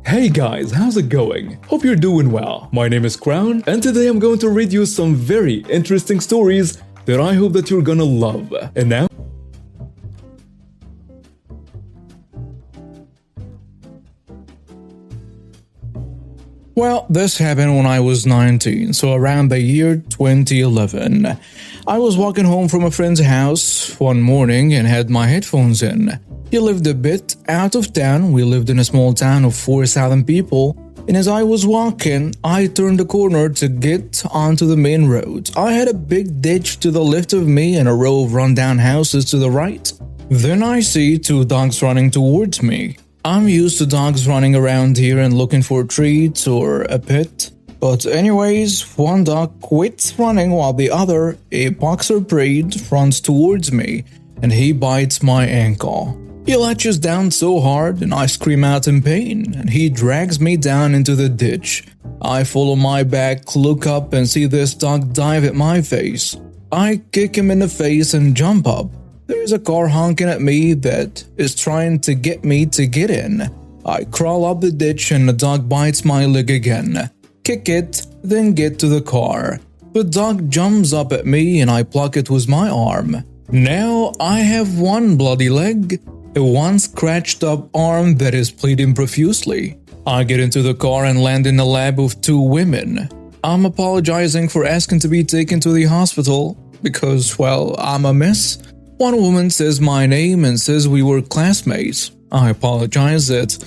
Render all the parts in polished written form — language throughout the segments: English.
Hey guys, how's it going? Hope you're doing well. My name is Crown, and today I'm going to read you some very interesting stories that I hope that you're gonna love. And now, well, this happened when I was 19, so around the year 2011. I was walking home from a friend's house one morning and had my headphones in. He lived a bit out of town. We lived in a small town of 4,000 people, and as I was walking, I turned the corner to get onto the main road. I had a big ditch to the left of me and a row of rundown houses to the right. Then I see two dogs running towards me. I'm used to dogs running around here and looking for treats or a pet. But anyways, one dog quits running while the other, a boxer breed, runs towards me and he bites my ankle. He latches down so hard and I scream out in pain and he drags me down into the ditch. I follow my back, look up and see this dog dive at my face. I kick him in the face and jump up. There's a car honking at me that is trying to get me to get in. I crawl up the ditch and the dog bites my leg again. Kick it, then get to the car. The dog jumps up at me and I pluck it with my arm. Now I have one bloody leg, a one scratched up arm that is bleeding profusely. I get into the car and land in the lab of two women. I'm apologizing for asking to be taken to the hospital because, well, I'm a mess. One woman says my name and says we were classmates. I apologize that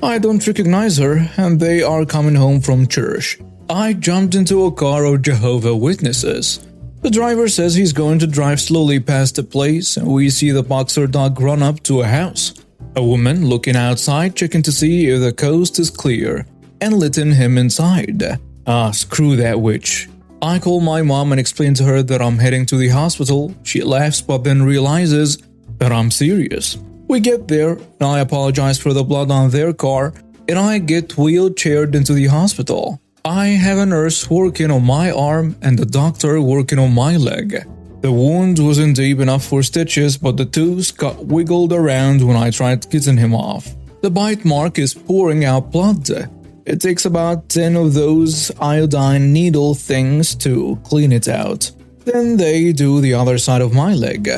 I don't recognize her and they are coming home from church. I jumped into a car of Jehovah's Witnesses. The driver says he's going to drive slowly past the place and we see the boxer dog run up to a house. A woman looking outside checking to see if the coast is clear and letting him inside. Screw that witch. I call my mom and explain to her that I'm heading to the hospital. She laughs but then realizes that I'm serious. We get there and I apologize for the blood on their car and I get wheelchaired into the hospital. I have a nurse working on my arm and the doctor working on my leg. The wound wasn't deep enough for stitches, but the tooth got wiggled around when I tried getting him off. The bite mark is pouring out blood. It takes about 10 of those iodine needle things to clean it out. Then they do the other side of my leg.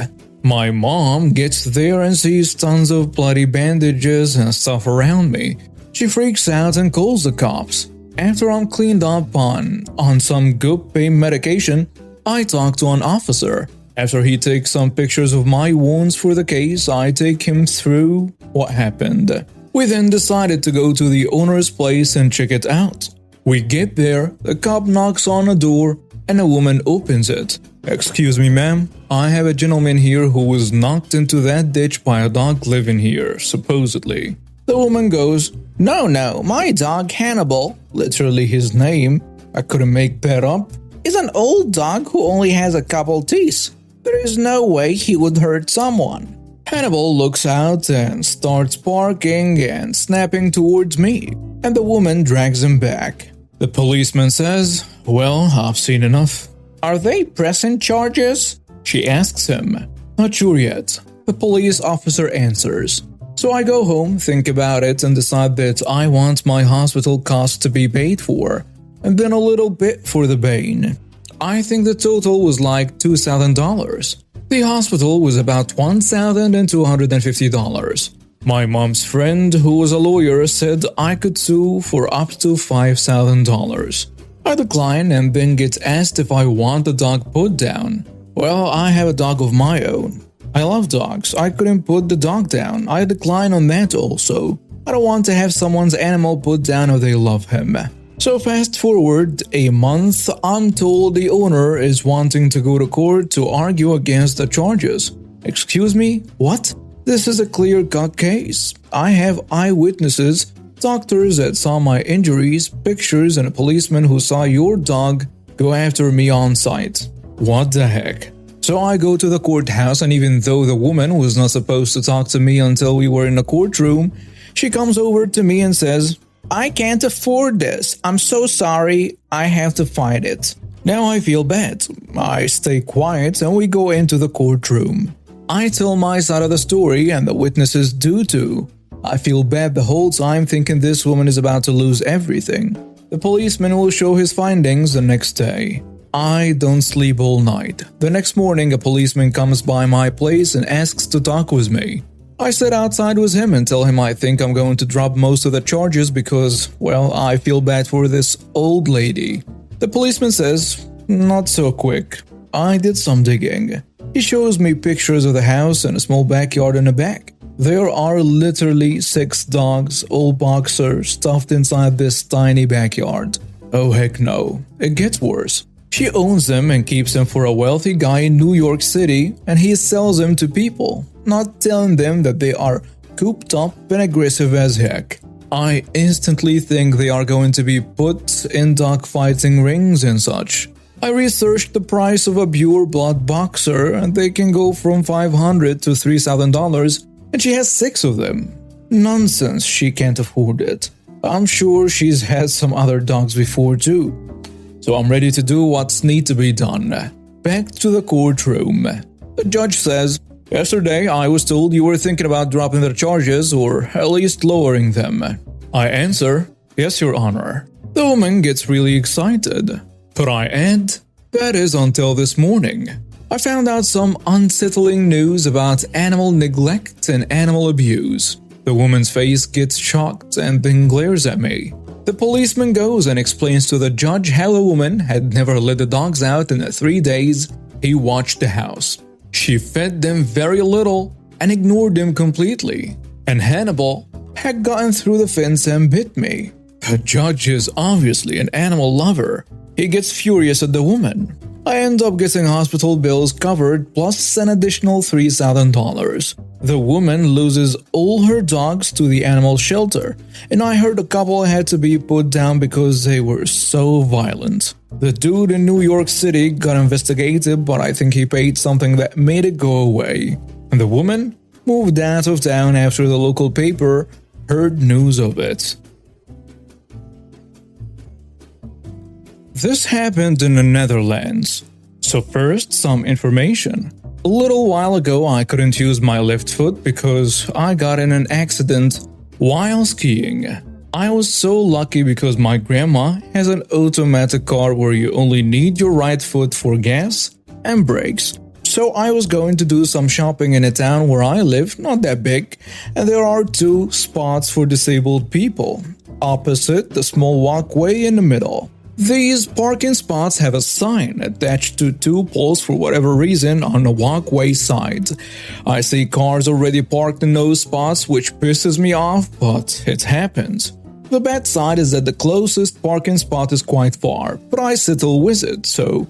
My mom gets there and sees tons of bloody bandages and stuff around me. She freaks out and calls the cops. After I'm cleaned up on some good pain medication, I talk to an officer. After he takes some pictures of my wounds for the case, I take him through what happened. We then decided to go to the owner's place and check it out. We get there, the cop knocks on a door, and a woman opens it. "Excuse me, ma'am, I have a gentleman here who was knocked into that ditch by a dog living here, supposedly." The woman goes, No, my dog Hannibal, literally his name, I couldn't make that up, is an old dog who only has a couple teeth. There is no way he would hurt someone." Hannibal looks out and starts barking and snapping towards me, and the woman drags him back. The policeman says, "Well, I've seen enough." "Are they pressing charges?" she asks him. "Not sure yet," the police officer answers. So I go home, think about it, and decide that I want my hospital costs to be paid for, and then a little bit for the bane. I think the total was like $2,000. The hospital was about $1,250. My mom's friend, who was a lawyer, said I could sue for up to $5,000. I decline and then get asked if I want the dog put down. Well, I have a dog of my own. I love dogs. I couldn't put the dog down. I decline on that also. I don't want to have someone's animal put down if they love him. So fast forward a month, I'm told the owner is wanting to go to court to argue against the charges. Excuse me? What? This is a clear-cut case. I have eyewitnesses, doctors that saw my injuries, pictures, and a policeman who saw your dog go after me on site. What the heck? So I go to the courthouse, and even though the woman was not supposed to talk to me until we were in the courtroom, she comes over to me and says, "I can't afford this. I'm so sorry. I have to fight it." Now I feel bad. I stay quiet and we go into the courtroom. I tell my side of the story and the witnesses do too. I feel bad the whole time thinking this woman is about to lose everything. The policeman will show his findings the next day. I don't sleep all night. The next morning, a policeman comes by my place and asks to talk with me. I sit outside with him and tell him I think I'm going to drop most of the charges because, well, I feel bad for this old lady. The policeman says, "Not so quick. I did some digging." He shows me pictures of the house and a small backyard in the back. There are literally 6 dogs, all boxer, stuffed inside this tiny backyard. Oh heck no, it gets worse. She owns them and keeps them for a wealthy guy in New York City, and he sells them to people, not telling them that they are cooped up and aggressive as heck. I instantly think they are going to be put in dog fighting rings and such. I researched the price of a pure blood boxer, and they can go from $500 to $3,000, and she has 6 of them. Nonsense, she can't afford it. I'm sure she's had some other dogs before too. So I'm ready to do what's need to be done. Back to the courtroom. The judge says, "Yesterday I was told you were thinking about dropping the charges or at least lowering them." I answer, "Yes, Your Honor." The woman gets really excited. But I add, "That is until this morning. I found out some unsettling news about animal neglect and animal abuse." The woman's face gets shocked and then glares at me. The policeman goes and explains to the judge how the woman had never let the dogs out in the 3 days he watched the house. She fed them very little and ignored them completely. And Hannibal had gotten through the fence and bit me. The judge is obviously an animal lover. He gets furious at the woman. I end up getting hospital bills covered plus an additional $3,000. The woman loses all her dogs to the animal shelter, and I heard a couple had to be put down because they were so violent. The dude in New York City got investigated, but I think he paid something that made it go away. And the woman moved out of town after the local paper heard news of it. This happened in the Netherlands. So first, some information. A little while ago, I couldn't use my left foot because I got in an accident while skiing. I was so lucky because my grandma has an automatic car where you only need your right foot for gas and brakes. So I was going to do some shopping in a town where I live, not that big, and there are 2 spots for disabled people. Opposite the small walkway in the middle. These parking spots have a sign attached to 2 poles for whatever reason on the walkway side. I see cars already parked in those spots, which pisses me off, but it happens. The bad side is that the closest parking spot is quite far, but I still with it, so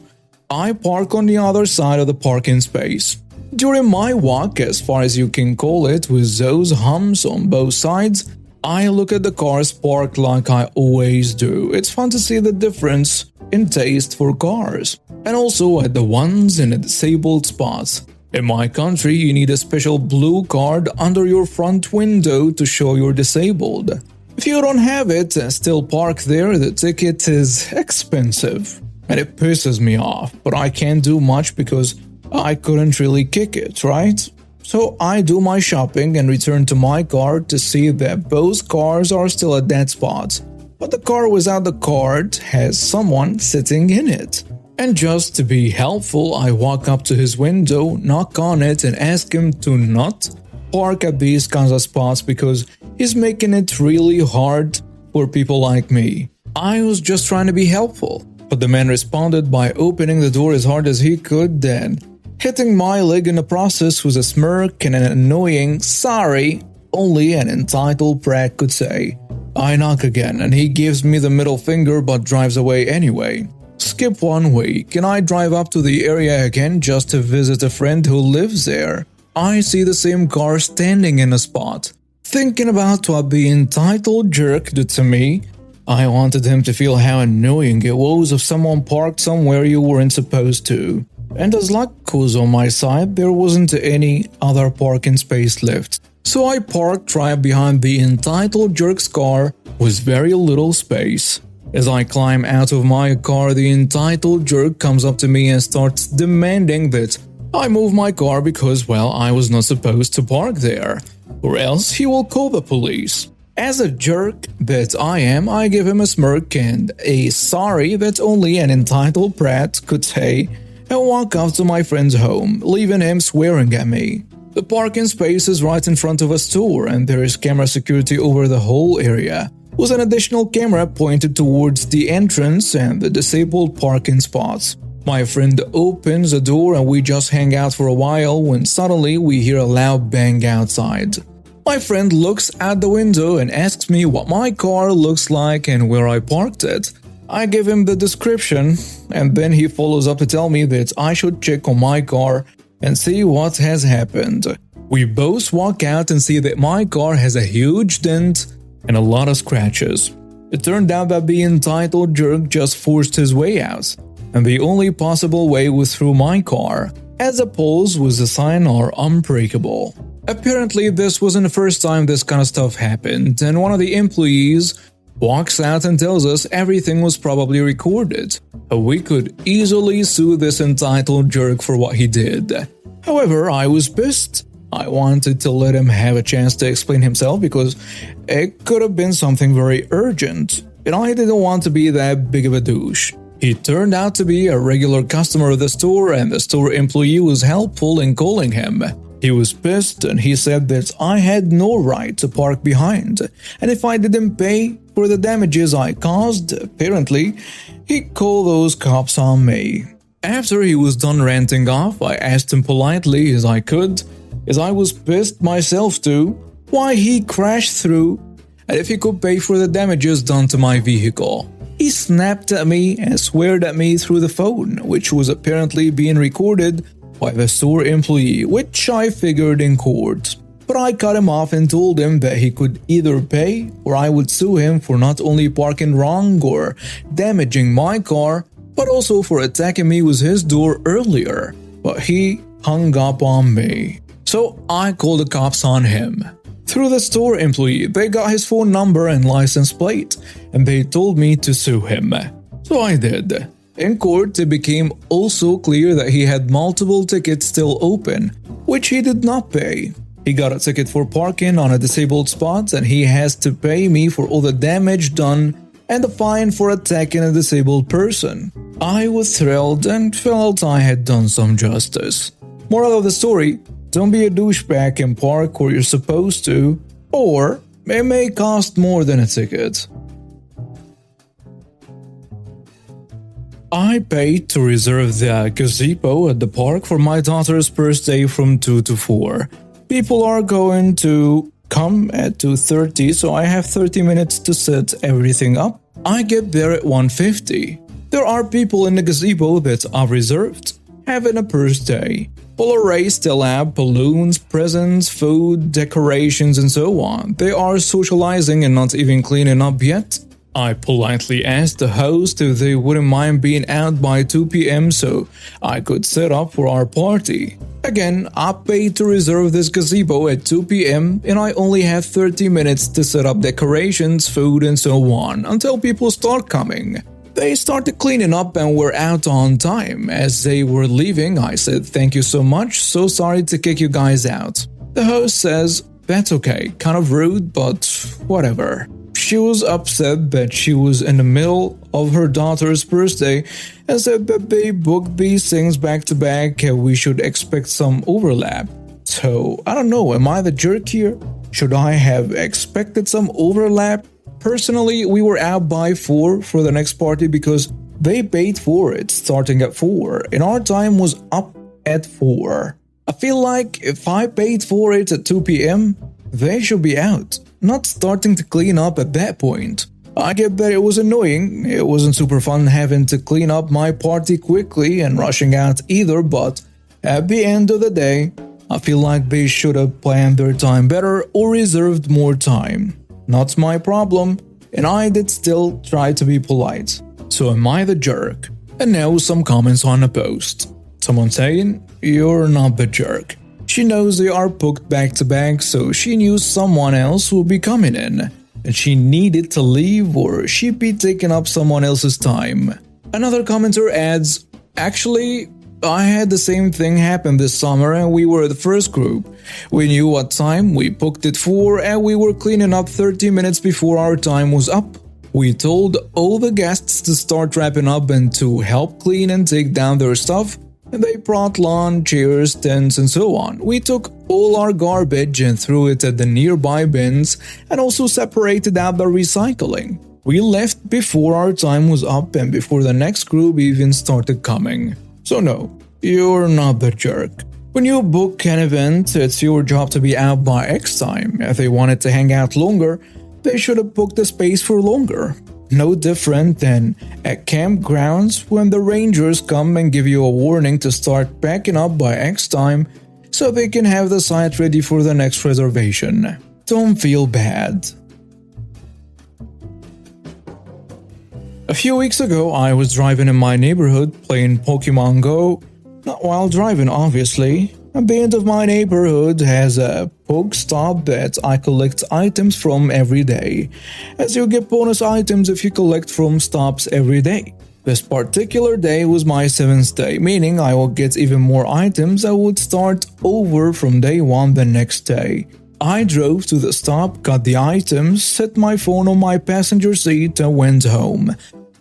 I park on the other side of the parking space. During my walk, as far as you can call it, with those humps on both sides, I look at the cars parked like I always do. It's fun to see the difference in taste for cars. And also at the ones in the disabled spots. In my country, you need a special blue card under your front window to show you're disabled. If you don't have it and still park there, the ticket is expensive. And it pisses me off, but I can't do much because I couldn't really kick it, right? So I do my shopping and return to my car to see that both cars are still at that spot. But the car without the card has someone sitting in it. And just to be helpful, I walk up to his window, knock on it and ask him to not park at these kinds of spots because he's making it really hard for people like me. I was just trying to be helpful. But the man responded by opening the door as hard as he could, then hitting my leg in the process with a smirk and an annoying "sorry" only an entitled prat could say. I knock again and he gives me the middle finger but drives away anyway. Skip 1 week and I drive up to the area again just to visit a friend who lives there. I see the same car standing in a spot. Thinking about what the entitled jerk did to me, I wanted him to feel how annoying it was if someone parked somewhere you weren't supposed to. And as luck was on my side, there wasn't any other parking space left. So I parked right behind the entitled jerk's car with very little space. As I climb out of my car, the entitled jerk comes up to me and starts demanding that I move my car because, well, I was not supposed to park there. or else he will call the police. As a jerk that I am, I give him a smirk and a sorry that only an entitled brat could say, and walk off to my friend's home, leaving him swearing at me. The parking space is right in front of a store and there is camera security over the whole area, with an additional camera pointed towards the entrance and the disabled parking spots. My friend opens the door and we just hang out for a while when suddenly we hear a loud bang outside. My friend looks at the window and asks me what my car looks like and where I parked it. I give him the description, and then he follows up to tell me that I should check on my car and see what has happened. We both walk out and see that my car has a huge dent and a lot of scratches. It turned out that the entitled jerk just forced his way out, and the only possible way was through my car, as the poles with the sign are unbreakable. Apparently, this wasn't the first time this kind of stuff happened, and one of the employees walks out and tells us everything was probably recorded. We could easily sue this entitled jerk for what he did. However, I was pissed. I wanted to let him have a chance to explain himself because it could have been something very urgent, and I didn't want to be that big of a douche. He turned out to be a regular customer of the store, and the store employee was helpful in calling him. He was pissed and he said that I had no right to park behind, and if I didn't pay for the damages I caused, apparently, he'd call those cops on me. After he was done ranting off, I asked him politely as I could, as I was pissed myself too, why he crashed through and if he could pay for the damages done to my vehicle. He snapped at me and sweared at me through the phone, which was apparently being recorded by the store employee, which I figured in court. But I cut him off and told him that he could either pay or I would sue him for not only parking wrong or damaging my car, but also for attacking me with his door earlier. But he hung up on me. So I called the cops on him. Through the store employee, they got his phone number and license plate, and they told me to sue him. So I did. In court, it became also clear that he had multiple tickets still open, which he did not pay. He got a ticket for parking on a disabled spot, and he has to pay me for all the damage done and the fine for attacking a disabled person. I was thrilled and felt I had done some justice. Moral of the story, don't be a douchebag and park where you're supposed to, or it may cost more than a ticket. I paid to reserve the gazebo at the park for my daughter's birthday from 2 to 4. People are going to come at 2:30, so I have 30 minutes to set everything up. I get there at 1:50. There are people in the gazebo that are reserved, having a birthday. Full array still have balloons, presents, food, decorations, and so on. They are socializing and not even cleaning up yet. I politely asked the host if they wouldn't mind being out by 2 p.m. so I could set up for our party. Again, I paid to reserve this gazebo at 2 p.m. and I only have 30 minutes to set up decorations, food, and so on until people start coming. They started cleaning up and were out on time. As they were leaving, I said, "Thank you so much, so sorry to kick you guys out." The host says, "That's okay, kind of rude, but whatever." She was upset that she was in the middle of her daughter's birthday and said that they booked these things back to back and we should expect some overlap. So, I don't know, am I the jerk here? Should I have expected some overlap? Personally, we were out by 4 for the next party because they paid for it starting at 4 and our time was up at 4. I feel like if I paid for it at 2 p.m., they should be out, not starting to clean up at that point. I get that it was annoying, it wasn't super fun having to clean up my party quickly and rushing out either, but at the end of the day, I feel like they should have planned their time better or reserved more time. Not my problem, and I did still try to be polite. So am I the jerk? And now some comments on the post. Someone saying, "You're not the jerk. She knows they are booked back to back, so she knew someone else would be coming in, and she needed to leave or she'd be taking up someone else's time." Another commenter adds, "Actually, I had the same thing happen this summer and we were the first group. We knew what time we booked it for and we were cleaning up 30 minutes before our time was up. We told all the guests to start wrapping up and to help clean and take down their stuff. And they brought lawn, chairs, tents, and so on. We took all our garbage and threw it at the nearby bins and also separated out the recycling. We left before our time was up and before the next group even started coming. So no, you're not the jerk. When you book an event, it's your job to be out by X time. If they wanted to hang out longer, they should have booked the space for longer. No different than at campgrounds when the rangers come and give you a warning to start packing up by X time so they can have the site ready for the next reservation. Don't feel bad. A few weeks ago, I was driving in my neighborhood playing Pokemon Go. Not while driving, obviously. A bit of my neighborhood has a Pokestop that I collect items from every day, as you get bonus items if you collect from stops every day. This particular day was my 7th day, meaning I will get even more items. I would start over from day 1 the next day. I drove to the stop, got the items, set my phone on my passenger seat and went home.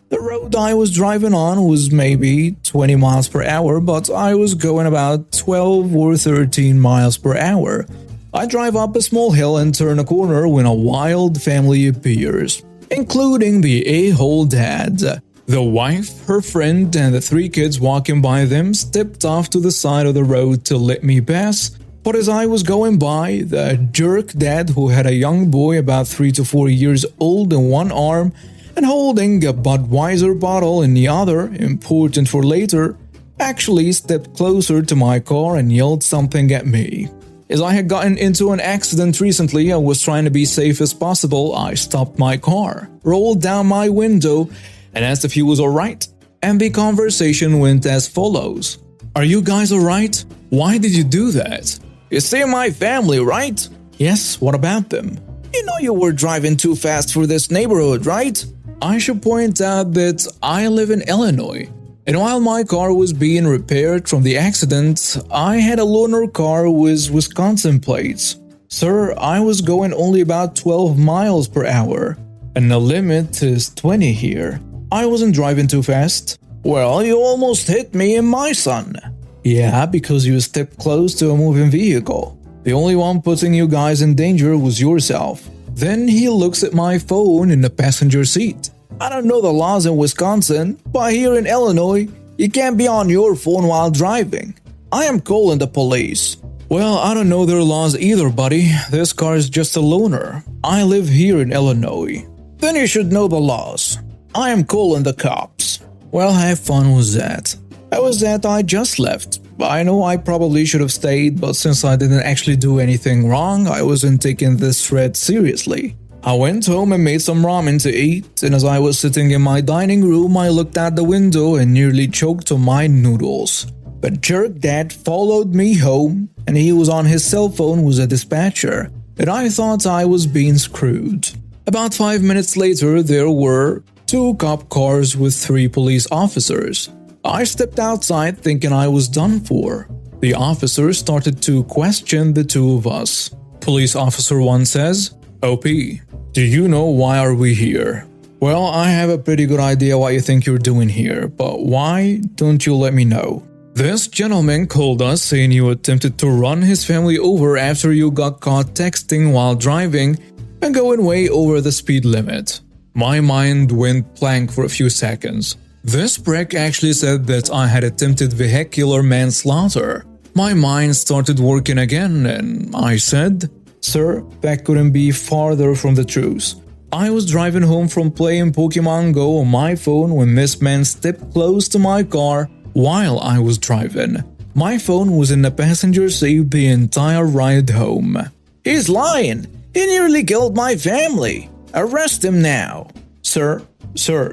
The road I was driving on was maybe 20 miles per hour, but I was going about 12 or 13 miles per hour. I drive up a small hill and turn a corner when a wild family appears, including the a-hole dad. The wife, her friend, and the 3 kids walking by them stepped off to the side of the road to let me pass. But as I was going by, the jerk dad, who had a young boy about 3 to 4 years old in one arm and holding a Budweiser bottle in the other, important for later, actually stepped closer to my car and yelled something at me. As I had gotten into an accident recently and was trying to be safe as possible, I stopped my car, rolled down my window, and asked if he was alright. And the conversation went as follows. "Are you guys alright? Why did you do that?" "You see my family, right?" "Yes, what about them?" "You know you were driving too fast for this neighborhood, right?" I should point out that I live in Illinois, and while my car was being repaired from the accident, I had a loaner car with Wisconsin plates. "Sir, I was going only about 12 miles per hour, and the limit is 20 here. I wasn't driving too fast." "Well, you almost hit me and my son." "Yeah, because you stepped close to a moving vehicle. The only one putting you guys in danger was yourself." Then he looks at my phone in the passenger seat. "I don't know the laws in Wisconsin, but here in Illinois, you can't be on your phone while driving. I am calling the police." "Well, I don't know their laws either, buddy. This car is just a loaner. I live here in Illinois." "Then you should know the laws. I am calling the cops." Well, have fun with that. That was that I just left. I know I probably should have stayed, but since I didn't actually do anything wrong, I wasn't taking this threat seriously. I went home and made some ramen to eat, and as I was sitting in my dining room, I looked out the window and nearly choked on my noodles. But jerk dad followed me home, and he was on his cell phone with a dispatcher, and I thought I was being screwed. About 5 minutes later, there were 2 cop cars with 3 police officers. I stepped outside thinking I was done for. The officers started to question the 2 of us. Police officer 1 says, "OP, do you know why are we here?" "Well, I have a pretty good idea what you think you're doing here, but why don't you let me know?" "This gentleman called us saying you attempted to run his family over after you got caught texting while driving and going way over the speed limit." My mind went blank for a few seconds. This prick actually said that I had attempted vehicular manslaughter. My mind started working again and I said, "Sir, that couldn't be farther from the truth. I was driving home from playing Pokemon Go on my phone when this man stepped close to my car while I was driving. My phone was in the passenger seat the entire ride home." "He's lying. He nearly killed my family. Arrest him now." Sir,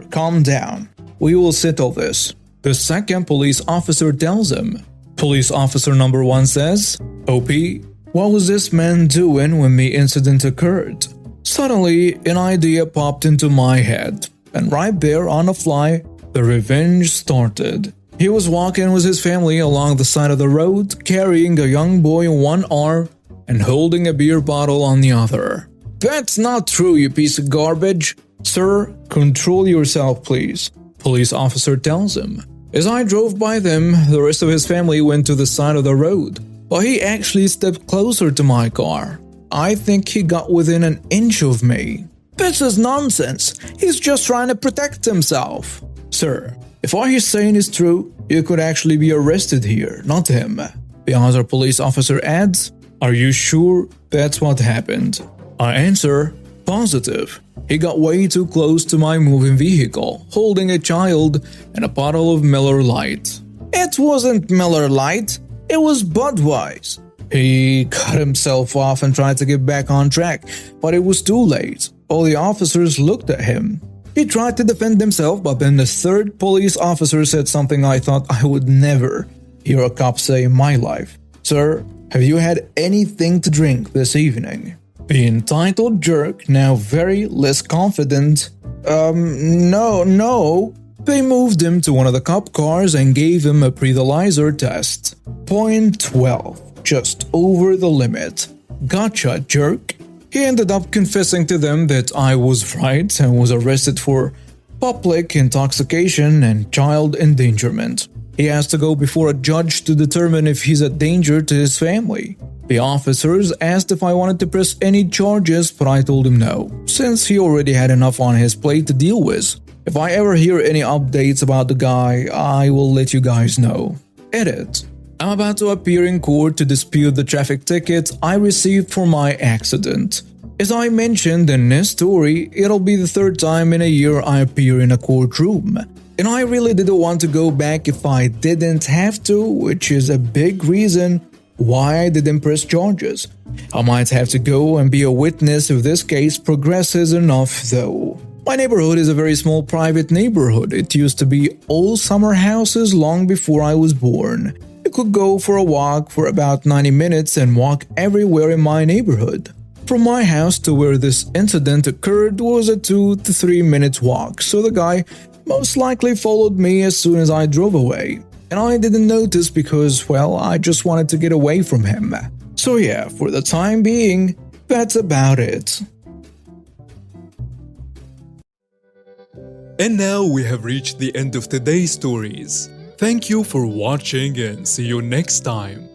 calm down. We will settle this." The second police officer tells him. Police officer number 1 says, "OP, what was this man doing when the incident occurred?" Suddenly, an idea popped into my head, and right there on the fly, the revenge started. He was walking with his family along the side of the road, carrying a young boy in one arm and holding a beer bottle on the other. That's not true, you piece of garbage. Sir, control yourself, please, police officer tells him. As I drove by them, the rest of his family went to the side of the road, but he actually stepped closer to my car. I think he got within an inch of me. This is nonsense. He's just trying to protect himself. Sir, if what he's saying is true, you could actually be arrested here, not him. The other police officer adds, Are you sure that's what happened? I answer, Positive. He got way too close to my moving vehicle, holding a child and a bottle of Miller Lite. It wasn't Miller Lite, it was Budweiser. He cut himself off and tried to get back on track, but it was too late. All the officers looked at him. He tried to defend himself, but then the third police officer said something I thought I would never hear a cop say in my life. Sir, have you had anything to drink this evening? The entitled jerk, now very less confident, no. They moved him to one of the cop cars and gave him a breathalyzer test. Point 12, just over the limit. Gotcha, jerk. He ended up confessing to them that I was right and was arrested for public intoxication and child endangerment. He has to go before a judge to determine if he's a danger to his family. The officers asked if I wanted to press any charges, but I told him no, since he already had enough on his plate to deal with. If I ever hear any updates about the guy, I will let you guys know. Edit. I'm about to appear in court to dispute the traffic ticket I received for my accident. As I mentioned in this story, it'll be the third time in a year I appear in a courtroom. And I really didn't want to go back if I didn't have to, which is a big reason why I didn't press charges. I might have to go and be a witness if this case progresses enough though. My neighborhood is a very small private neighborhood. It used to be all summer houses long before I was born. You could go for a walk for about 90 minutes and walk everywhere in my neighborhood. From my house to where this incident occurred was a 2 to 3 minute walk, so the guy most likely followed me as soon as I drove away. And I didn't notice because, well, I just wanted to get away from him. So yeah, for the time being, that's about it. And now we have reached the end of today's stories. Thank you for watching and see you next time.